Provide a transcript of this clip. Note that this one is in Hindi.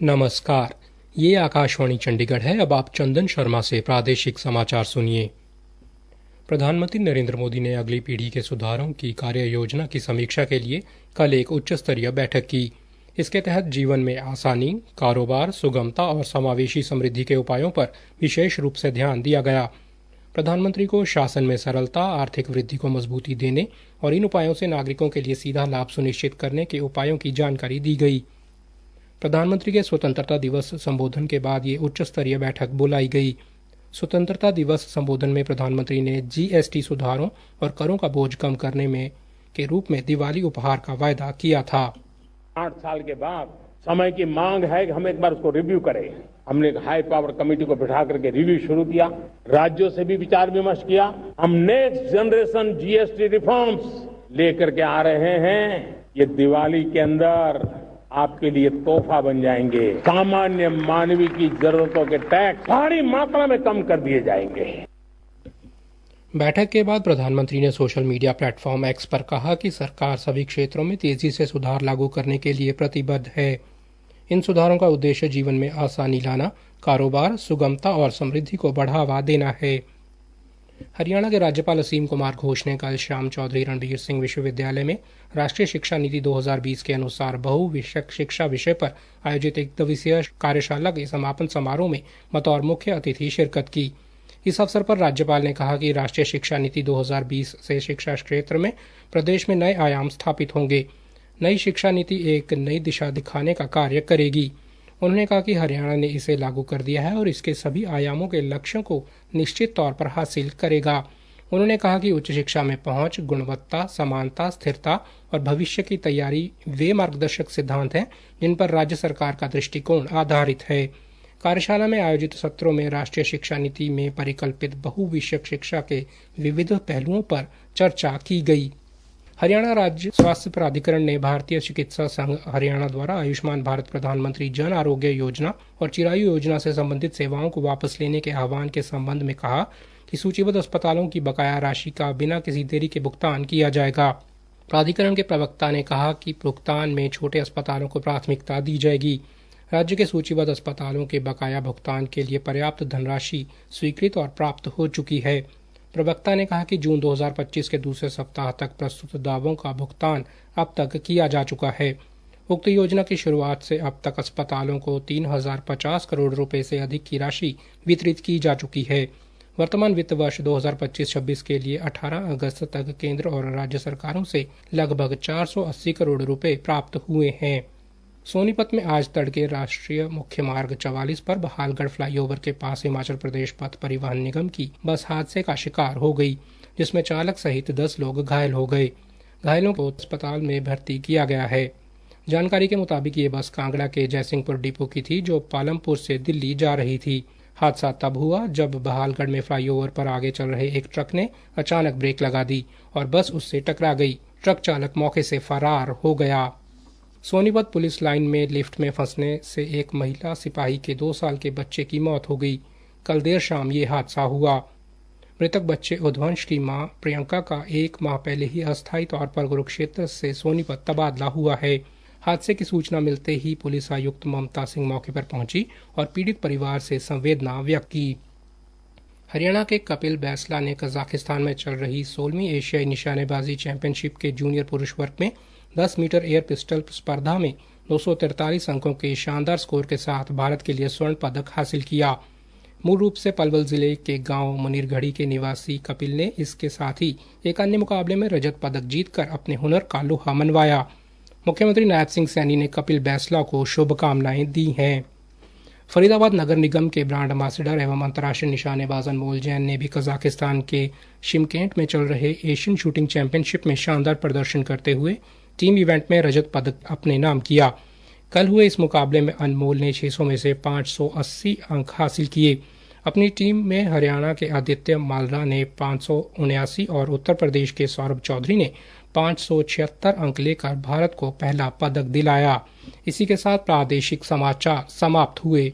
नमस्कार, ये आकाशवाणी चंडीगढ़ है। अब आप चंदन शर्मा से प्रादेशिक समाचार सुनिए। प्रधानमंत्री नरेंद्र मोदी ने अगली पीढ़ी के सुधारों की कार्य योजना की समीक्षा के लिए कल एक उच्च स्तरीय बैठक की। इसके तहत जीवन में आसानी, कारोबार, सुगमता और समावेशी समृद्धि के उपायों पर विशेष रूप से ध्यान दिया गया। प्रधानमंत्री को शासन में सरलता, आर्थिक वृद्धि को मजबूती देने और इन उपायों से नागरिकों के लिए सीधा लाभ सुनिश्चित करने के उपायों की जानकारी दी गई। प्रधानमंत्री के स्वतंत्रता दिवस संबोधन के बाद ये उच्च स्तरीय बैठक बुलाई गई। स्वतंत्रता दिवस संबोधन में प्रधानमंत्री ने जीएसटी सुधारों और करों का बोझ कम करने में के रूप में दिवाली उपहार का वायदा किया था। 8 साल के बाद समय की मांग है कि हम एक बार उसको रिव्यू करें। हमने एक हाई पावर कमेटी को बिठा करके रिव्यू शुरू किया, राज्यों से भी विचार विमर्श किया। हम नेक्स्ट जनरेशन जीएसटी रिफॉर्म्स लेकर के आ रहे हैं। ये दिवाली के अंदर आपके लिए तोहफा बन जाएंगे। सामान्य मानवीय की जरूरतों के टैक्स भारी मात्रा में कम कर दिए जाएंगे। बैठक के बाद प्रधानमंत्री ने सोशल मीडिया प्लेटफॉर्म एक्स पर कहा कि सरकार सभी क्षेत्रों में तेजी से सुधार लागू करने के लिए प्रतिबद्ध है। इन सुधारों का उद्देश्य जीवन में आसानी लाना, कारोबार, सुगमता और समृद्धि को बढ़ावा देना है। हरियाणा के राज्यपाल असीम कुमार घोष ने कल श्याम चौधरी रणबीर सिंह विश्वविद्यालय में राष्ट्रीय शिक्षा नीति 2020 के अनुसार बहुविषयक शिक्षा विषय पर आयोजित एक दिवसीय कार्यशाला के समापन समारोह में बतौर मुख्य अतिथि शिरकत की। इस अवसर पर राज्यपाल ने कहा कि राष्ट्रीय शिक्षा नीति 2020 से शिक्षा क्षेत्र में प्रदेश में नए आयाम स्थापित होंगे। नई शिक्षा नीति एक नई दिशा दिखाने का कार्य करेगी। उन्होंने कहा कि हरियाणा ने इसे लागू कर दिया है और इसके सभी आयामों के लक्ष्यों को निश्चित तौर पर हासिल करेगा। उन्होंने कहा कि उच्च शिक्षा में पहुंच, गुणवत्ता, समानता, स्थिरता और भविष्य की तैयारी वे मार्गदर्शक सिद्धांत हैं जिन पर राज्य सरकार का दृष्टिकोण आधारित है। कार्यशाला में आयोजित सत्रों में राष्ट्रीय शिक्षा नीति में परिकल्पित बहुविषयक शिक्षा के विविध पहलुओं पर चर्चा की गई। हरियाणा राज्य स्वास्थ्य प्राधिकरण ने भारतीय चिकित्सा संघ हरियाणा द्वारा आयुष्मान भारत, प्रधानमंत्री जन आरोग्य योजना और चिरायु योजना से संबंधित सेवाओं को वापस लेने के आह्वान के संबंध में कहा कि सूचीबद्ध अस्पतालों की बकाया राशि का बिना किसी देरी के भुगतान किया जाएगा। प्राधिकरण के प्रवक्ता ने कहा कि भुगतान में छोटे अस्पतालों को प्राथमिकता दी जाएगी। राज्य के सूचीबद्ध अस्पतालों के बकाया भुगतान के लिए पर्याप्त धनराशि स्वीकृत और प्राप्त हो चुकी है। प्रवक्ता ने कहा कि जून 2025 के दूसरे सप्ताह तक प्रस्तुत दावों का भुगतान अब तक किया जा चुका है। उक्त योजना की शुरुआत से अब तक अस्पतालों को 3050 करोड़ रुपए से अधिक की राशि वितरित की जा चुकी है। वर्तमान वित्त वर्ष 2025-26 के लिए 18 अगस्त तक केंद्र और राज्य सरकारों से लगभग 480 करोड़ रुपए प्राप्त हुए हैं। सोनीपत में आज तड़के राष्ट्रीय मुख्य मार्ग 44 पर बहालगढ़ फ्लाईओवर के पास हिमाचल प्रदेश पथ परिवहन निगम की बस हादसे का शिकार हो गई, जिसमें चालक सहित 10 लोग घायल हो गए। घायलों को अस्पताल में भर्ती किया गया है। जानकारी के मुताबिक ये बस कांगड़ा के जयसिंहपुर डिपो की थी जो पालमपुर से दिल्ली जा रही थी। हादसा तब हुआ जब बहालगढ़ में फ्लाईओवर पर आगे चल रहे एक ट्रक ने अचानक ब्रेक लगा दी और बस उससे टकरा गई। ट्रक चालक मौके से फरार हो गया। सोनीपत पुलिस लाइन में लिफ्ट में फंसने से एक महिला सिपाही के 2 साल के बच्चे की मौत हो गई। कल देर शाम ये हादसा हुआ। मृतक बच्चे उद्वंश की मां प्रियंका का 1 माह पहले ही अस्थायी तौर पर कुरुक्षेत्र से सोनीपत तबादला हुआ है। हादसे की सूचना मिलते ही पुलिस आयुक्त ममता सिंह मौके पर पहुंची और पीड़ित परिवार से संवेदना व्यक्त की। हरियाणा के कपिल बैसला ने कजाकिस्तान में चल रही 16वीं एशियाई निशानेबाजी चैंपियनशिप के जूनियर पुरुष वर्ग में 10 मीटर एयर पिस्टल स्पर्धा में 243 अंकों के शानदार स्कोर के साथ भारत के लिए स्वर्ण पदक हासिल किया। मूल रूप से पलवल जिले के गांव मुनीरगढ़ी के निवासी कपिल ने इसके साथ ही एक अन्य मुकाबले में रजत पदक जीतकर अपने हुनर का लोहा मनवाया। मुख्यमंत्री नायब सिंह सैनी ने कपिल बैसला को शुभकामनाएं दी हैं। फरीदाबाद नगर निगम के ब्रांड एम्बेसडर एवं अंतर्राष्ट्रीय निशानेबाज अनमोल जैन ने भी कजाकिस्तान के शिमकेंट में चल रहे एशियन शूटिंग चैंपियनशिप में शानदार प्रदर्शन करते हुए टीम इवेंट में रजत पदक अपने नाम किया। कल हुए इस मुकाबले में अनमोल ने 600 में से 580 अंक हासिल किए। अपनी टीम में हरियाणा के आदित्य मालरा ने 579 और उत्तर प्रदेश के सौरभ चौधरी ने 576 अंक लेकर भारत को पहला पदक दिलाया। इसी के साथ प्रादेशिक समाचार समाप्त हुए।